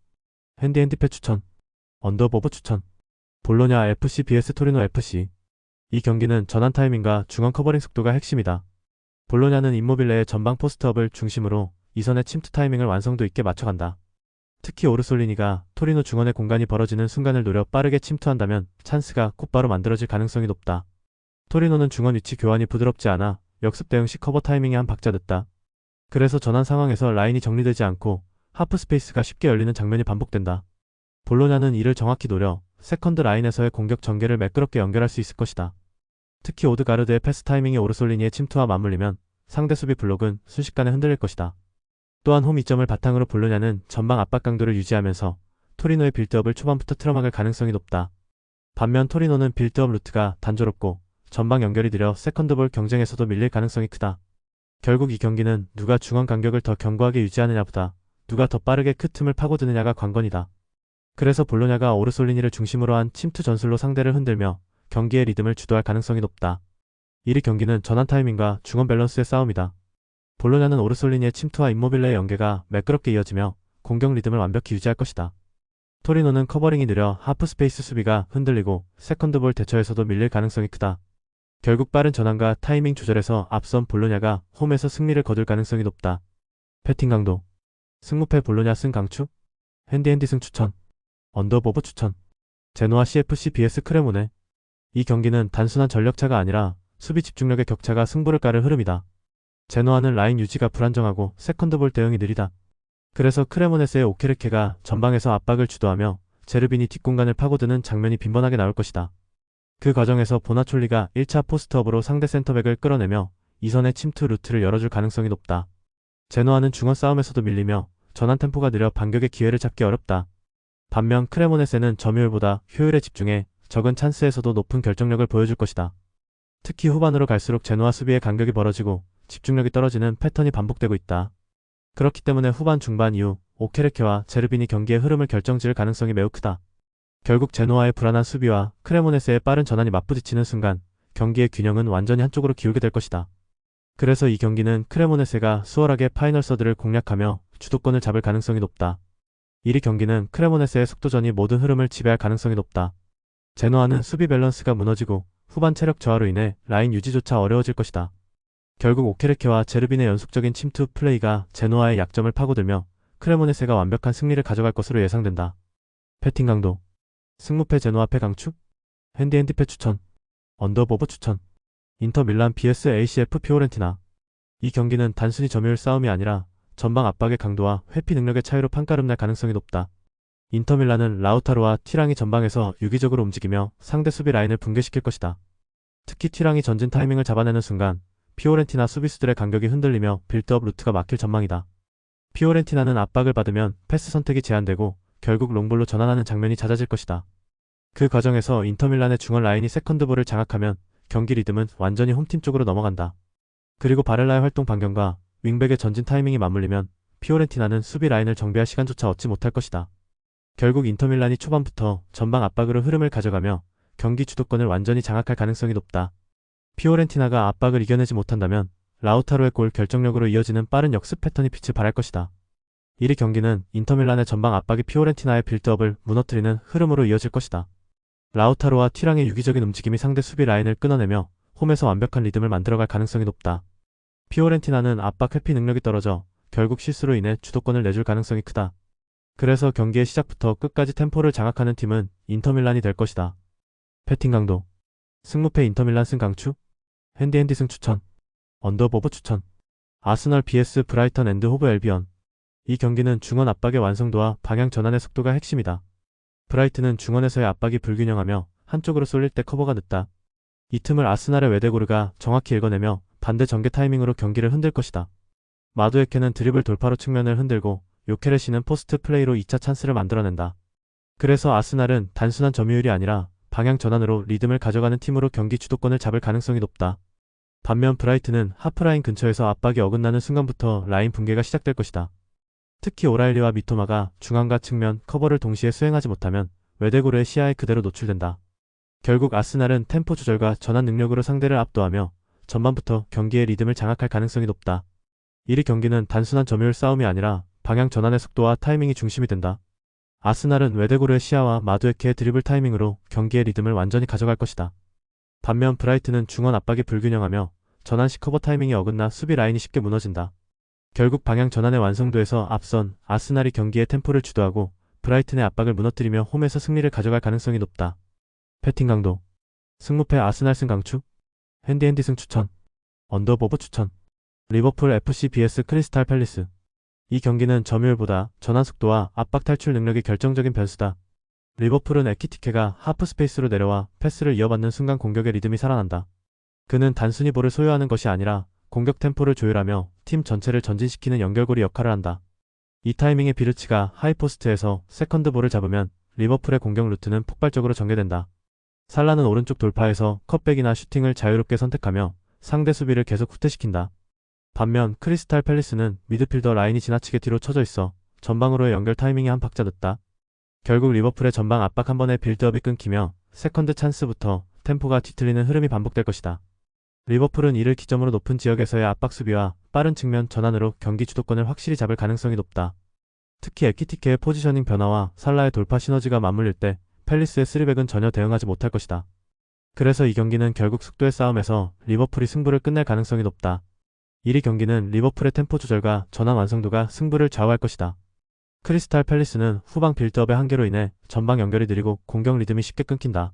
핸디핸디패 추천, 언더보버 추천, 볼로냐 FC vs 토리노 FC. 이 경기는 전환 타이밍과 중앙 커버링 속도가 핵심이다. 볼로냐는 임모빌레의 전방 포스트업을 중심으로 이선의 침투 타이밍을 완성도 있게 맞춰간다. 특히 오르솔리니가 토리노 중원의 공간이 벌어지는 순간을 노려 빠르게 침투한다면 찬스가 곧바로 만들어질 가능성이 높다. 토리노는 중원 위치 교환이 부드럽지 않아 역습 대응 시 커버 타이밍이 한 박자 늦다. 그래서 전환 상황에서 라인이 정리되지 않고 하프 스페이스가 쉽게 열리는 장면이 반복된다. 볼로냐는 이를 정확히 노려 세컨드 라인에서의 공격 전개를 매끄럽게 연결할 수 있을 것이다. 특히 오드가르드의 패스 타이밍이 오르솔리니의 침투와 맞물리면 상대 수비 블록은 순식간에 흔들릴 것이다. 또한 홈 이점을 바탕으로 볼로냐는 전방 압박 강도를 유지하면서 토리노의 빌드업을 초반부터 틀어막을 가능성이 높다. 반면 토리노는 빌드업 루트가 단조롭고 전방 연결이 느려 세컨드볼 경쟁에서도 밀릴 가능성이 크다. 결국 이 경기는 누가 중앙 간격을 더 견고하게 유지하느냐보다 누가 더 빠르게 그 틈을 파고드느냐가 관건이다. 그래서 볼로냐가 오르솔리니를 중심으로 한 침투 전술로 상대를 흔들며 경기의 리듬을 주도할 가능성이 높다. 1위 경기는 전환 타이밍과 중원 밸런스의 싸움이다. 볼로냐는 오르솔리니의 침투와 임모빌레의 연계가 매끄럽게 이어지며 공격 리듬을 완벽히 유지할 것이다. 토리노는 커버링이 느려 하프 스페이스 수비가 흔들리고 세컨드볼 대처에서도 밀릴 가능성이 크다. 결국 빠른 전환과 타이밍 조절에서 앞선 볼로냐가 홈에서 승리를 거둘 가능성이 높다. 패팅 강도, 승무패 볼로냐 승 강추, 핸디핸디 승 추천, 언더보버 추천, 제노아 CFC vs 크레모네. 이 경기는 단순한 전력차가 아니라 수비 집중력의 격차가 승부를 가를 흐름이다. 제노아는 라인 유지가 불안정하고 세컨드볼 대응이 느리다. 그래서 크레모네스의 오케르케가 전방에서 압박을 주도하며 제르빈이 뒷공간을 파고드는 장면이 빈번하게 나올 것이다. 그 과정에서 보나촐리가 1차 포스트업으로 상대 센터백을 끌어내며 이선의 침투 루트를 열어줄 가능성이 높다. 제노아는 중원 싸움에서도 밀리며 전환 템포가 느려 반격의 기회를 잡기 어렵다. 반면 크레모네세는 점유율보다 효율에 집중해 적은 찬스에서도 높은 결정력을 보여줄 것이다. 특히 후반으로 갈수록 제노아 수비의 간격이 벌어지고 집중력이 떨어지는 패턴이 반복되고 있다. 그렇기 때문에 후반 중반 이후 오케레케와 제르빈이 경기의 흐름을 결정지을 가능성이 매우 크다. 결국 제노아의 불안한 수비와 크레모네세의 빠른 전환이 맞부딪히는 순간 경기의 균형은 완전히 한쪽으로 기울게 될 것이다. 그래서 이 경기는 크레모네세가 수월하게 파이널 서드를 공략하며 주도권을 잡을 가능성이 높다. 1위 경기는 크레모네세의 속도전이 모든 흐름을 지배할 가능성이 높다. 제노아는 수비 밸런스가 무너지고 후반 체력 저하로 인해 라인 유지조차 어려워질 것이다. 결국 오케레케와 제르빈의 연속적인 침투 플레이가 제노아의 약점을 파고들며 크레모네세가 완벽한 승리를 가져갈 것으로 예상된다. 패팅 강도 승무패 제노아 패 강추 핸디패 추천 언더보버 추천 인터 밀란 vs ACF 피오렌티나 이 경기는 단순히 점유율 싸움이 아니라 전방 압박의 강도와 회피 능력의 차이로 판가름 날 가능성이 높다. 인터 밀란은 라우타로와 티랑이 전방에서 유기적으로 움직이며 상대 수비 라인을 붕괴시킬 것이다. 특히 티랑이 전진 타이밍을 잡아내는 순간 피오렌티나 수비수들의 간격이 흔들리며 빌드업 루트가 막힐 전망이다. 피오렌티나는 압박을 받으면 패스 선택이 제한되고 결국 롱볼로 전환하는 장면이 잦아질 것이다. 그 과정에서 인터밀란의 중원 라인이 세컨드볼을 장악하면 경기 리듬은 완전히 홈팀 쪽으로 넘어간다. 그리고 바렐라의 활동 반경과 윙백의 전진 타이밍이 맞물리면 피오렌티나는 수비 라인을 정비할 시간조차 얻지 못할 것이다. 결국 인터밀란이 초반부터 전방 압박으로 흐름을 가져가며 경기 주도권을 완전히 장악할 가능성이 높다. 피오렌티나가 압박을 이겨내지 못한다면 라우타로의 골 결정력으로 이어지는 빠른 역습 패턴이 빛을 발할 것이다. 1위 경기는 인터밀란의 전방 압박이 피오렌티나의 빌드업을 무너뜨리는 흐름으로 이어질 것이다. 라우타로와 티랑의 유기적인 움직임이 상대 수비 라인을 끊어내며 홈에서 완벽한 리듬을 만들어갈 가능성이 높다. 피오렌티나는 압박 회피 능력이 떨어져 결국 실수로 인해 주도권을 내줄 가능성이 크다. 그래서 경기의 시작부터 끝까지 템포를 장악하는 팀은 인터밀란이 될 것이다. 패팅 강도 승무패 인터밀란 승 강추 핸디 승 추천 언더보버 추천 아스널 vs 브라이턴 앤드 호브 앨비언 이 경기는 중원 압박의 완성도와 방향 전환의 속도가 핵심이다. 브라이튼은 중원에서의 압박이 불균형하며 한쪽으로 쏠릴 때 커버가 늦다. 이 틈을 아스날의 웨데고르가 정확히 읽어내며 반대 전개 타이밍으로 경기를 흔들 것이다. 마두에케는 드리블 돌파로 측면을 흔들고 요케레시는 포스트 플레이로 2차 찬스를 만들어낸다. 그래서 아스날은 단순한 점유율이 아니라 방향 전환으로 리듬을 가져가는 팀으로 경기 주도권을 잡을 가능성이 높다. 반면 브라이튼은 하프라인 근처에서 압박이 어긋나는 순간부터 라인 붕괴가 시작될 것이다. 특히 오라일리와 미토마가 중앙과 측면 커버를 동시에 수행하지 못하면 웨데고르의 시야에 그대로 노출된다. 결국 아스날은 템포 조절과 전환 능력으로 상대를 압도하며 전반부터 경기의 리듬을 장악할 가능성이 높다. 1위 경기는 단순한 점유율 싸움이 아니라 방향 전환의 속도와 타이밍이 중심이 된다. 아스날은 웨데고르의 시야와 마두에케의 드리블 타이밍으로 경기의 리듬을 완전히 가져갈 것이다. 반면 브라이튼은 중원 압박이 불균형하며 전환 시 커버 타이밍이 어긋나 수비 라인이 쉽게 무너진다. 결국 방향 전환의 완성도에서 앞선 아스날이 경기의 템포를 주도하고 브라이튼의 압박을 무너뜨리며 홈에서 승리를 가져갈 가능성이 높다. 패팅 강도 승무패 아스날 승 강추 핸디 승 추천 언더보버 추천 리버풀 FC vs 크리스탈 팰리스 이 경기는 점유율보다 전환 속도와 압박 탈출 능력이 결정적인 변수다. 리버풀은 에키티케가 하프 스페이스로 내려와 패스를 이어받는 순간 공격의 리듬이 살아난다. 그는 단순히 볼을 소유하는 것이 아니라 공격 템포를 조율하며 팀 전체를 전진시키는 연결고리 역할을 한다. 이 타이밍에 비르치가 하이포스트에서 세컨드 볼을 잡으면 리버풀의 공격 루트는 폭발적으로 전개된다. 살라는 오른쪽 돌파에서 컷백이나 슈팅을 자유롭게 선택하며 상대 수비를 계속 후퇴시킨다. 반면 크리스탈 팰리스는 미드필더 라인이 지나치게 뒤로 쳐져 있어 전방으로의 연결 타이밍이 한 박자 늦다. 결국 리버풀의 전방 압박 한 번의 빌드업이 끊기며 세컨드 찬스부터 템포가 뒤틀리는 흐름이 반복될 것이다. 리버풀은 이를 기점으로 높은 지역에서의 압박 수비와 빠른 측면 전환으로 경기 주도권을 확실히 잡을 가능성이 높다. 특히 에키티케의 포지셔닝 변화와 살라의 돌파 시너지가 맞물릴 때 팰리스의 3백은 전혀 대응하지 못할 것이다. 그래서 이 경기는 결국 속도의 싸움에서 리버풀이 승부를 끝낼 가능성이 높다. 1위 경기는 리버풀의 템포 조절과 전환 완성도가 승부를 좌우할 것이다. 크리스탈 팰리스는 후방 빌드업의 한계로 인해 전방 연결이 느리고 공격 리듬이 쉽게 끊긴다.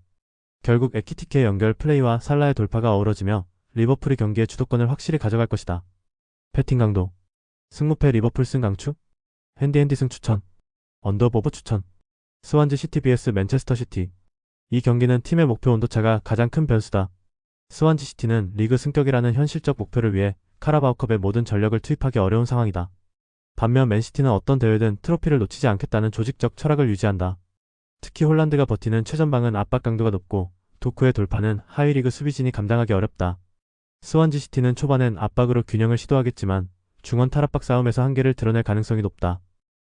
결국 에키티케의 연결 플레이와 살라의 돌파가 어우러지며 리버풀이 경기의 주도권을 확실히 가져갈 것이다. 패팅 강도 승무패 리버풀 승 강추 핸디 승 추천 언더보버 추천 스완지 시티 vs 맨체스터 시티. 이 경기는 팀의 목표 온도차가 가장 큰 변수다. 스완지 시티는 리그 승격이라는 현실적 목표를 위해 카라바오컵의 모든 전력을 투입하기 어려운 상황이다. 반면 맨시티는 어떤 대회든 트로피를 놓치지 않겠다는 조직적 철학을 유지한다. 특히 홀란드가 버티는 최전방은 압박 강도가 높고 도쿠의 돌파는 하위 리그 수비진이 감당하기 어렵다. 스완지 시티는 초반엔 압박으로 균형을 시도하겠지만 중원 탈압박 싸움에서 한계를 드러낼 가능성이 높다.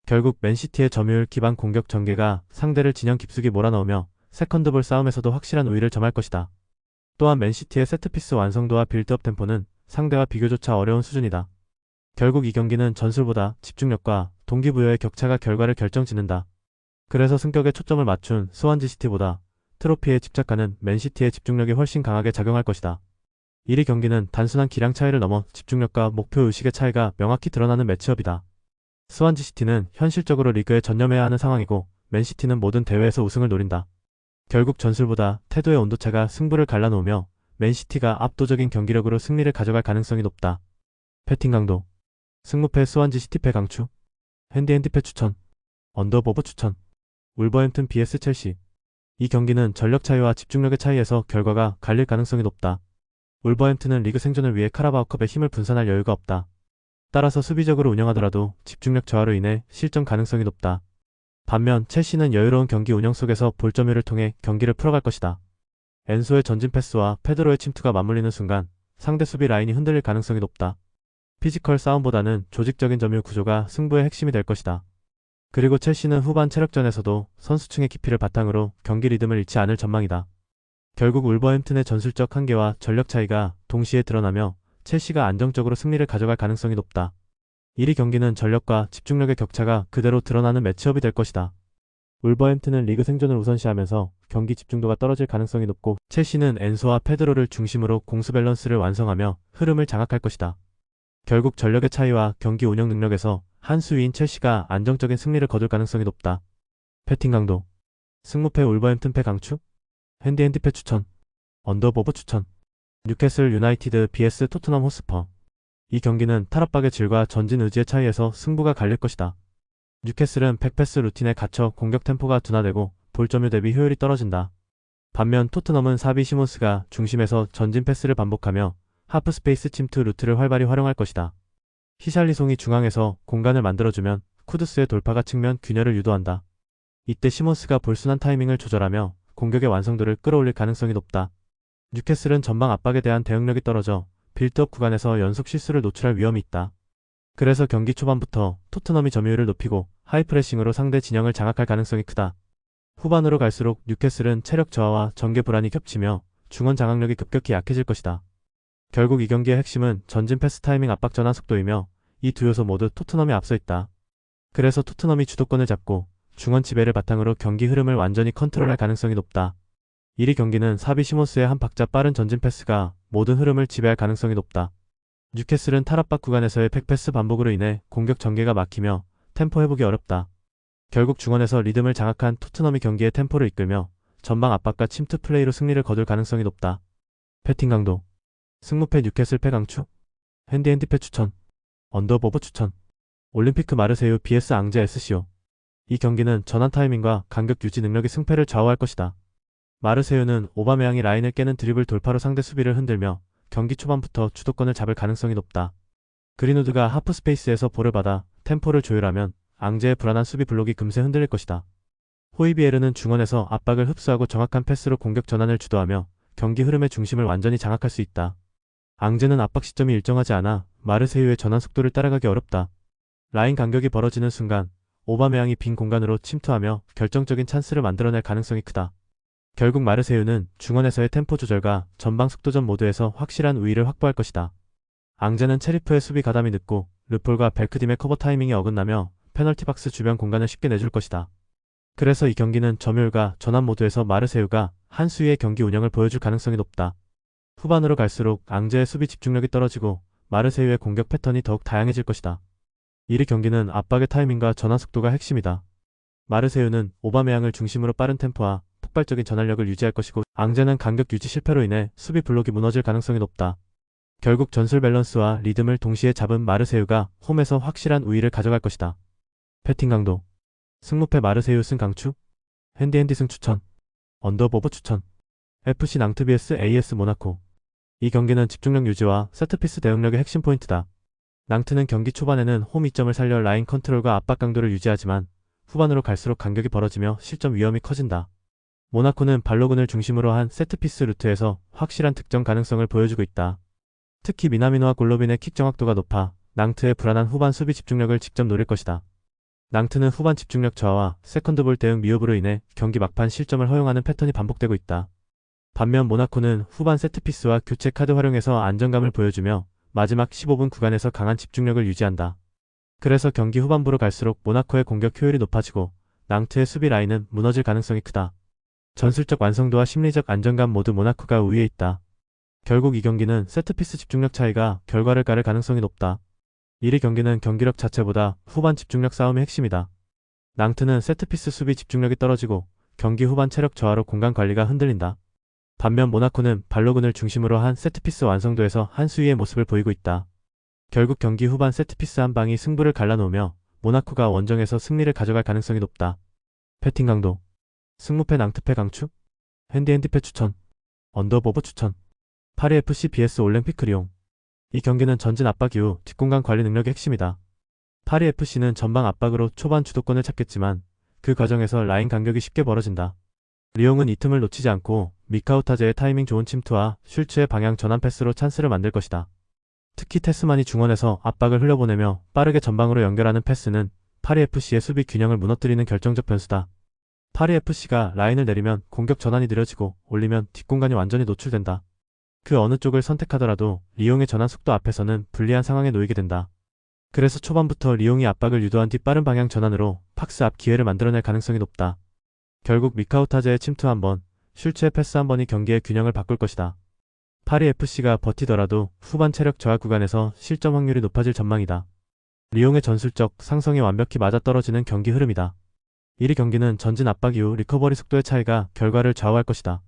결국 맨시티의 점유율 기반 공격 전개가 상대를 진영 깊숙이 몰아넣으며 세컨드볼 싸움에서도 확실한 우위를 점할 것이다. 또한 맨시티의 세트피스 완성도와 빌드업 템포는 상대와 비교조차 어려운 수준이다. 결국 이 경기는 전술보다 집중력과 동기부여의 격차가 결과를 결정짓는다. 그래서 승격에 초점을 맞춘 스완지 시티보다 트로피에 집착하는 맨시티의 집중력이 훨씬 강하게 작용할 것이다. 1위 경기는 단순한 기량 차이를 넘어 집중력과 목표 의식의 차이가 명확히 드러나는 매치업이다. 스완지 시티는 현실적으로 리그에 전념해야 하는 상황이고 맨시티는 모든 대회에서 우승을 노린다. 결국 전술보다 태도의 온도차가 승부를 갈라놓으며 맨시티가 압도적인 경기력으로 승리를 가져갈 가능성이 높다. 패팅 강도. 승무패 스완지 시티패 강추. 핸디패 추천. 언더버버 추천. 울버햄튼 vs 첼시. 이 경기는 전력 차이와 집중력의 차이에서 결과가 갈릴 가능성이 높다. 울버햄튼은 리그 생존을 위해 카라바오컵에 힘을 분산할 여유가 없다. 따라서 수비적으로 운영하더라도 집중력 저하로 인해 실점 가능성이 높다. 반면 첼시는 여유로운 경기 운영 속에서 볼 점유를 통해 경기를 풀어갈 것이다. 엔소의 전진 패스와 페드로의 침투가 맞물리는 순간 상대 수비 라인이 흔들릴 가능성이 높다. 피지컬 싸움보다는 조직적인 점유 구조가 승부의 핵심이 될 것이다. 그리고 첼시는 후반 체력전에서도 선수층의 깊이를 바탕으로 경기 리듬을 잃지 않을 전망이다. 결국 울버햄튼의 전술적 한계와 전력 차이가 동시에 드러나며 첼시가 안정적으로 승리를 가져갈 가능성이 높다. 1위 경기는 전력과 집중력의 격차가 그대로 드러나는 매치업이 될 것이다. 울버햄튼은 리그 생존을 우선시하면서 경기 집중도가 떨어질 가능성이 높고 첼시는 엔소와 페드로를 중심으로 공수 밸런스를 완성하며 흐름을 장악할 것이다. 결국 전력의 차이와 경기 운영 능력에서 한 수위인 첼시가 안정적인 승리를 거둘 가능성이 높다. 패팅 강도. 승무패 울버햄튼 패 강추. 핸디패 추천. 언더버버 추천. 뉴캐슬 유나이티드 vs 토트넘 호스퍼. 이 경기는 탈압박의 질과 전진 의지의 차이에서 승부가 갈릴 것이다. 뉴캐슬은 백패스 루틴에 갇혀 공격 템포가 둔화되고 볼 점유 대비 효율이 떨어진다. 반면 토트넘은 사비 시몬스가 중심에서 전진 패스를 반복하며 하프 스페이스 침투 루트를 활발히 활용할 것이다. 히샬리송이 중앙에서 공간을 만들어주면 쿠두스의 돌파가 측면 균열을 유도한다. 이때 시몬스가 볼순한 타이밍을 조절하며 공격의 완성도를 끌어올릴 가능성이 높다. 뉴캐슬은 전방 압박에 대한 대응력이 떨어져 빌드업 구간에서 연속 실수를 노출할 위험이 있다. 그래서 경기 초반부터 토트넘이 점유율을 높이고 하이프레싱으로 상대 진영을 장악할 가능성이 크다. 후반으로 갈수록 뉴캐슬은 체력 저하와 전개 불안이 겹치며 중원 장악력이 급격히 약해질 것이다. 결국 이 경기의 핵심은 전진 패스 타이밍 압박 전환 속도이며 이 두 요소 모두 토트넘이 앞서 있다. 그래서 토트넘이 주도권을 잡고 중원 지배를 바탕으로 경기 흐름을 완전히 컨트롤할 가능성이 높다. 1위 경기는 사비 시몬스의 한 박자 빠른 전진 패스가 모든 흐름을 지배할 가능성이 높다. 뉴캐슬은 탈압박 구간에서의 팩패스 반복으로 인해 공격 전개가 막히며 템포 회복이 어렵다. 결국 중원에서 리듬을 장악한 토트넘이 경기의 템포를 이끌며 전방 압박과 침투 플레이로 승리를 거둘 가능성이 높다. 패팅 강도. 승무패 뉴캐슬 패 강추. 핸디패 추천. 언더버버 추천. 올림피크 마르세유 vs 앙제 SCO. 이 경기는 전환 타이밍과 간격 유지 능력이 승패를 좌우할 것이다. 마르세유는 오바메양이 라인을 깨는 드리블 돌파로 상대 수비를 흔들며 경기 초반부터 주도권을 잡을 가능성이 높다. 그린우드가 하프 스페이스에서 볼을 받아 템포를 조율하면 앙제의 불안한 수비 블록이 금세 흔들릴 것이다. 호이비에르는 중원에서 압박을 흡수하고 정확한 패스로 공격 전환을 주도하며 경기 흐름의 중심을 완전히 장악할 수 있다. 앙제는 압박 시점이 일정하지 않아 마르세유의 전환 속도를 따라가기 어렵다. 라인 간격이 벌어지는 순간 오바메양이 빈 공간으로 침투하며 결정적인 찬스를 만들어낼 가능성이 크다. 결국 마르세유는 중원에서의 템포 조절과 전방 속도전 모두에서 확실한 우위를 확보할 것이다. 앙제는 체리프의 수비 가담이 늦고 르폴과 벨크딤의 커버 타이밍이 어긋나며 페널티 박스 주변 공간을 쉽게 내줄 것이다. 그래서 이 경기는 점유율과 전환 모두에서 마르세유가 한 수위의 경기 운영을 보여줄 가능성이 높다. 후반으로 갈수록 앙제의 수비 집중력이 떨어지고 마르세유의 공격 패턴이 더욱 다양해질 것이다. 1위 경기는 압박의 타이밍과 전환 속도가 핵심이다. 마르세유는 오바메양을 중심으로 빠른 템포와 폭발적인 전환력을 유지할 것이고 앙제는 간격 유지 실패로 인해 수비 블록이 무너질 가능성이 높다. 결국 전술 밸런스와 리듬을 동시에 잡은 마르세유가 홈에서 확실한 우위를 가져갈 것이다. 패팅 강도. 승무패 마르세유 승 강추. 핸디핸디승 추천. 언더버브 추천. FC 낭트 vs AS 모나코. 이 경기는 집중력 유지와 세트피스 대응력의 핵심 포인트다. 낭트는 경기 초반에는 홈 이점을 살려 라인 컨트롤과 압박 강도를 유지하지만 후반으로 갈수록 간격이 벌어지며 실점 위험이 커진다. 모나코는 발로근을 중심으로 한 세트피스 루트에서 확실한 득점 가능성을 보여주고 있다. 특히 미나미노와 골로빈의 킥 정확도가 높아 낭트의 불안한 후반 수비 집중력을 직접 노릴 것이다. 낭트는 후반 집중력 저하와 세컨드볼 대응 미흡으로 인해 경기 막판 실점을 허용하는 패턴이 반복되고 있다. 반면 모나코는 후반 세트피스와 교체 카드 활용에서 안정감을 보여주며 마지막 15분 구간에서 강한 집중력을 유지한다. 그래서 경기 후반부로 갈수록 모나코의 공격 효율이 높아지고 낭트의 수비 라인은 무너질 가능성이 크다. 전술적 완성도와 심리적 안정감 모두 모나코가 우위에 있다. 결국 이 경기는 세트피스 집중력 차이가 결과를 가를 가능성이 높다. 1위 경기는 경기력 자체보다 후반 집중력 싸움이 핵심이다. 낭트는 세트피스 수비 집중력이 떨어지고 경기 후반 체력 저하로 공간 관리가 흔들린다. 반면 모나코는 발로근을 중심으로 한 세트피스 완성도에서 한 수위의 모습을 보이고 있다. 결국 경기 후반 세트피스 한 방이 승부를 갈라놓으며 모나코가 원정에서 승리를 가져갈 가능성이 높다. 패팅 강도. 승무패 낭트패 강추. 핸디핸디패 추천. 언더버브 추천. 파리FC vs 올랭피크 리옹. 이 경기는 전진 압박 이후 뒷공간 관리 능력의 핵심이다. 파리FC는 전방 압박으로 초반 주도권을 찾겠지만 그 과정에서 라인 간격이 쉽게 벌어진다. 리옹은 이 틈을 놓치지 않고 미카우타제의 타이밍 좋은 침투와 슐츠의 방향 전환 패스로 찬스를 만들 것이다. 특히 테스만이 중원에서 압박을 흘려보내며 빠르게 전방으로 연결하는 패스는 파리FC의 수비 균형을 무너뜨리는 결정적 변수다. 파리FC가 라인을 내리면 공격 전환이 느려지고 올리면 뒷공간이 완전히 노출된다. 그 어느 쪽을 선택하더라도 리옹의 전환 속도 앞에서는 불리한 상황에 놓이게 된다. 그래서 초반부터 리옹이 압박을 유도한 뒤 빠른 방향 전환으로 박스 앞 기회를 만들어낼 가능성이 높다. 결국 미카우타제의 침투 한 번, 슐츠의 패스 한 번이 경기의 균형을 바꿀 것이다. 파리FC가 버티더라도 후반 체력 저하 구간에서 실점 확률이 높아질 전망이다. 리옹의 전술적 상성이 완벽히 맞아떨어지는 경기 흐름이다. 1위 경기는 전진 압박 이후 리커버리 속도의 차이가 결과를 좌우할 것이다.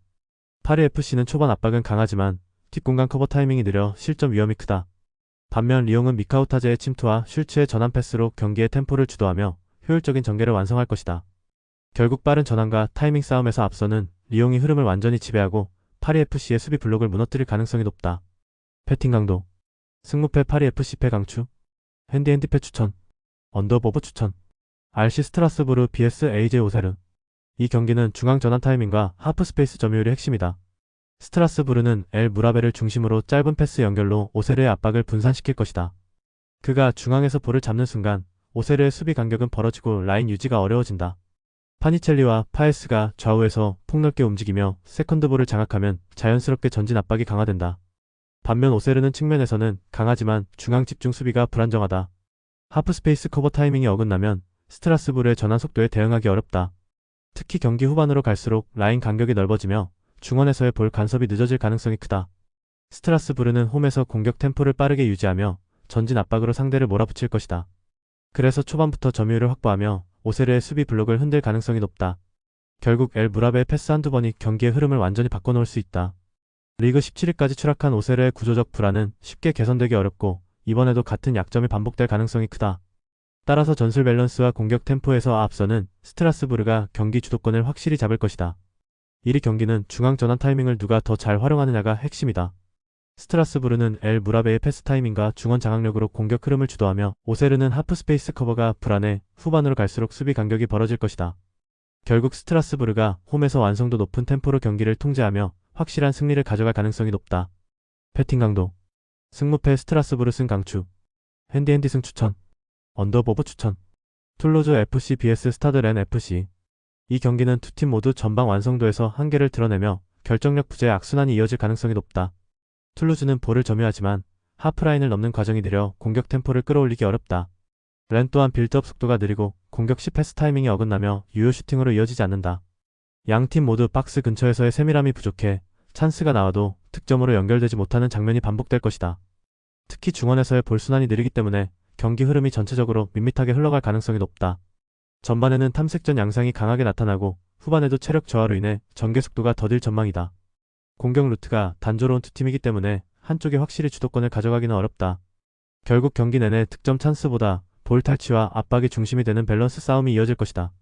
파리FC는 초반 압박은 강하지만 뒷공간 커버 타이밍이 느려 실점 위험이 크다. 반면 리옹은 미카우타제의 침투와 슐츠의 전환 패스로 경기의 템포를 주도하며 효율적인 전개를 완성할 것이다. 결국 빠른 전환과 타이밍 싸움에서 앞서는 리옹이 흐름을 완전히 지배하고 파리FC의 수비 블록을 무너뜨릴 가능성이 높다. 패팅 강도. 승무패 파리FC패 강추. 핸디핸디패 추천. 언더버브 추천. RC 스트라스부르 vs AJ 오세르. 이 경기는 중앙 전환 타이밍과 하프 스페이스 점유율이 핵심이다. 스트라스부르는 엘 무라베를 중심으로 짧은 패스 연결로 오세르의 압박을 분산시킬 것이다. 그가 중앙에서 볼을 잡는 순간 오세르의 수비 간격은 벌어지고 라인 유지가 어려워진다. 파니첼리와 파에스가 좌우에서 폭넓게 움직이며 세컨드볼을 장악하면 자연스럽게 전진 압박이 강화된다. 반면 오세르는 측면에서는 강하지만 중앙 집중 수비가 불안정하다. 하프 스페이스 커버 타이밍이 어긋나면 스트라스부르의 전환 속도에 대응하기 어렵다. 특히 경기 후반으로 갈수록 라인 간격이 넓어지며 중원에서의 볼 간섭이 늦어질 가능성이 크다. 스트라스부르는 홈에서 공격 템포를 빠르게 유지하며 전진 압박으로 상대를 몰아붙일 것이다. 그래서 초반부터 점유율을 확보하며 오세르의 수비 블록을 흔들 가능성이 높다. 결국 엘 무라베의 패스 한두 번이 경기의 흐름을 완전히 바꿔놓을 수 있다. 리그 17위까지 추락한 오세르의 구조적 불안은 쉽게 개선되기 어렵고 이번에도 같은 약점이 반복될 가능성이 크다. 따라서 전술 밸런스와 공격 템포에서 앞서는 스트라스부르가 경기 주도권을 확실히 잡을 것이다. 1위 경기는 중앙 전환 타이밍을 누가 더 잘 활용하느냐가 핵심이다. 스트라스부르는 엘 무라베의 패스 타이밍과 중원 장악력으로 공격 흐름을 주도하며 오세르는 하프 스페이스 커버가 불안해 후반으로 갈수록 수비 간격이 벌어질 것이다. 결국 스트라스부르가 홈에서 완성도 높은 템포로 경기를 통제하며 확실한 승리를 가져갈 가능성이 높다. 패팅 강도. 승무패 스트라스부르 승 강추. 핸디핸디 승 추천. 언더버브 추천. 툴로즈 FC vs 스타드 렌 FC. 이 경기는 두 팀 모두 전방 완성도에서 한계를 드러내며 결정력 부재의 악순환이 이어질 가능성이 높다. 툴루즈는 볼을 점유하지만 하프라인을 넘는 과정이 느려 공격 템포를 끌어올리기 어렵다. 렌 또한 빌드업 속도가 느리고 공격 시 패스 타이밍이 어긋나며 유효 슈팅으로 이어지지 않는다. 양팀 모두 박스 근처에서의 세밀함이 부족해 찬스가 나와도 득점으로 연결되지 못하는 장면이 반복될 것이다. 특히 중원에서의 볼 순환이 느리기 때문에 경기 흐름이 전체적으로 밋밋하게 흘러갈 가능성이 높다. 전반에는 탐색전 양상이 강하게 나타나고 후반에도 체력 저하로 인해 전개 속도가 더딜 전망이다. 공격 루트가 단조로운 두 팀이기 때문에 한쪽이 확실히 주도권을 가져가기는 어렵다. 결국 경기 내내 득점 찬스보다 볼 탈취와 압박이 중심이 되는 밸런스 싸움이 이어질 것이다.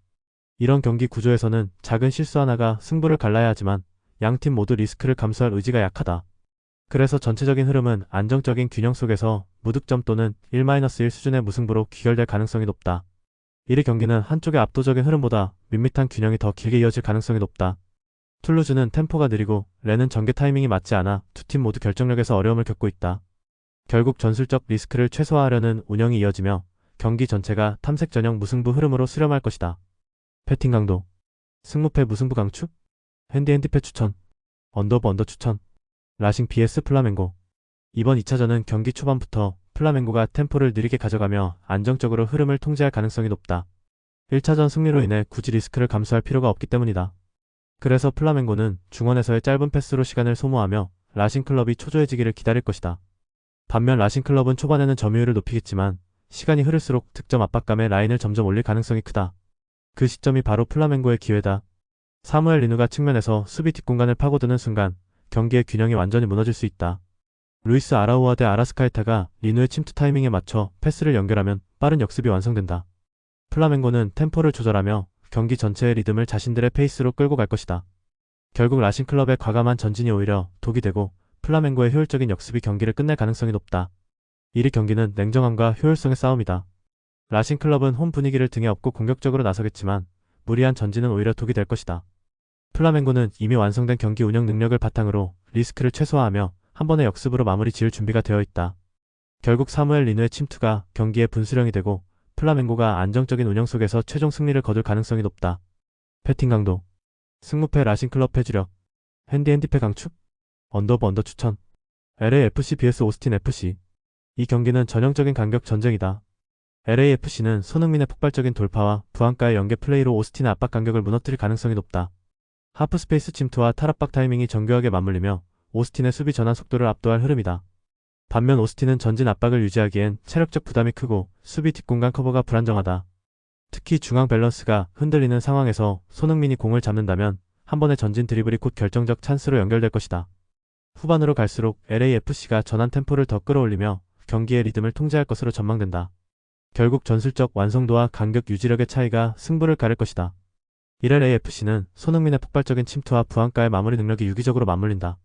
이런 경기 구조에서는 작은 실수 하나가 승부를 갈라야 하지만 양팀 모두 리스크를 감수할 의지가 약하다. 그래서 전체적인 흐름은 안정적인 균형 속에서 무득점 또는 1-1 수준의 무승부로 귀결될 가능성이 높다. 1위 경기는 한쪽의 압도적인 흐름보다 밋밋한 균형이 더 길게 이어질 가능성이 높다. 툴루즈는 템포가 느리고 렌은 전개 타이밍이 맞지 않아 두 팀 모두 결정력에서 어려움을 겪고 있다. 결국 전술적 리스크를 최소화하려는 운영이 이어지며 경기 전체가 탐색 전형 무승부 흐름으로 수렴할 것이다. 패팅 강도 승무패 무승부 강추 핸디패 추천 언더 추천 라싱 vs 플라멩고 이번 2차전은 경기 초반부터 플라멩고가 템포를 느리게 가져가며 안정적으로 흐름을 통제할 가능성이 높다. 1차전 승리로 인해 굳이 리스크를 감수할 필요가 없기 때문이다. 그래서 플라멩고는 중원에서의 짧은 패스로 시간을 소모하며 라싱클럽이 초조해지기를 기다릴 것이다. 반면 라싱클럽은 초반에는 점유율을 높이겠지만 시간이 흐를수록 득점 압박감에 라인을 점점 올릴 가능성이 크다. 그 시점이 바로 플라멩고의 기회다. 사무엘 리누가 측면에서 수비 뒷공간을 파고드는 순간 경기의 균형이 완전히 무너질 수 있다. 루이스 아라우아 대 아라스카에타가 리누의 침투 타이밍에 맞춰 패스를 연결하면 빠른 역습이 완성된다. 플라멩고는 템포를 조절하며 경기 전체의 리듬을 자신들의 페이스로 끌고 갈 것이다. 결국 라싱클럽의 과감한 전진이 오히려 독이 되고 플라멩고의 효율적인 역습이 경기를 끝낼 가능성이 높다. 1위 경기는 냉정함과 효율성의 싸움이다. 라싱클럽은 홈 분위기를 등에 업고 공격적으로 나서겠지만 무리한 전진은 오히려 독이 될 것이다. 플라멩고는 이미 완성된 경기 운영 능력을 바탕으로 리스크를 최소화하며 한 번의 역습으로 마무리 지을 준비가 되어 있다. 결국 사무엘 리누의 침투가 경기의 분수령이 되고 플라멩고가 안정적인 운영 속에서 최종 승리를 거둘 가능성이 높다. 패팅 강도 승무패 라싱클럽 패주력 핸디패 강추 언더 추천 LAFC vs 오스틴 FC 이 경기는 전형적인 간격 전쟁이다. LAFC는 손흥민의 폭발적인 돌파와 부안가의 연계 플레이로 오스틴의 압박 간격을 무너뜨릴 가능성이 높다. 하프스페이스 침투와 탈압박 타이밍이 정교하게 맞물리며 오스틴의 수비 전환 속도를 압도할 흐름이다. 반면 오스틴은 전진 압박을 유지하기엔 체력적 부담이 크고 수비 뒷공간 커버가 불안정하다. 특히 중앙 밸런스가 흔들리는 상황에서 손흥민이 공을 잡는다면 한 번의 전진 드리블이 곧 결정적 찬스로 연결될 것이다. 후반으로 갈수록 LAFC가 전환 템포를 더 끌어올리며 경기의 리듬을 통제할 것으로 전망된다. 결국 전술적 완성도와 간격 유지력의 차이가 승부를 가릴 것이다. LAFC는 손흥민의 폭발적인 침투와 부안가의 마무리 능력이 유기적으로 맞물린다.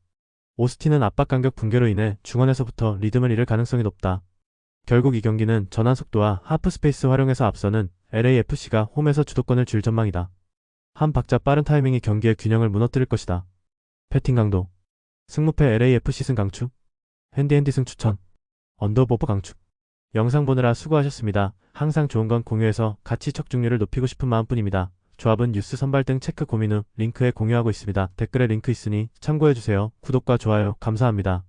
오스틴은 압박 간격 붕괴로 인해 중원에서부터 리듬을 잃을 가능성이 높다. 결국 이 경기는 전환 속도와 하프 스페이스 활용에서 앞서는 LAFC가 홈에서 주도권을 쥘 전망이다. 한 박자 빠른 타이밍이 경기의 균형을 무너뜨릴 것이다. 패팅 강도 승무패 LAFC 승 강추 핸디 승 추천 언더버버 강추 영상 보느라 수고하셨습니다. 항상 좋은 건 공유해서 가치 척중률을 높이고 싶은 마음뿐입니다. 조합은 뉴스 선발 등 체크 고민 후 링크에 공유하고 있습니다. 댓글에 링크 있으니 참고해주세요. 구독과 좋아요 감사합니다.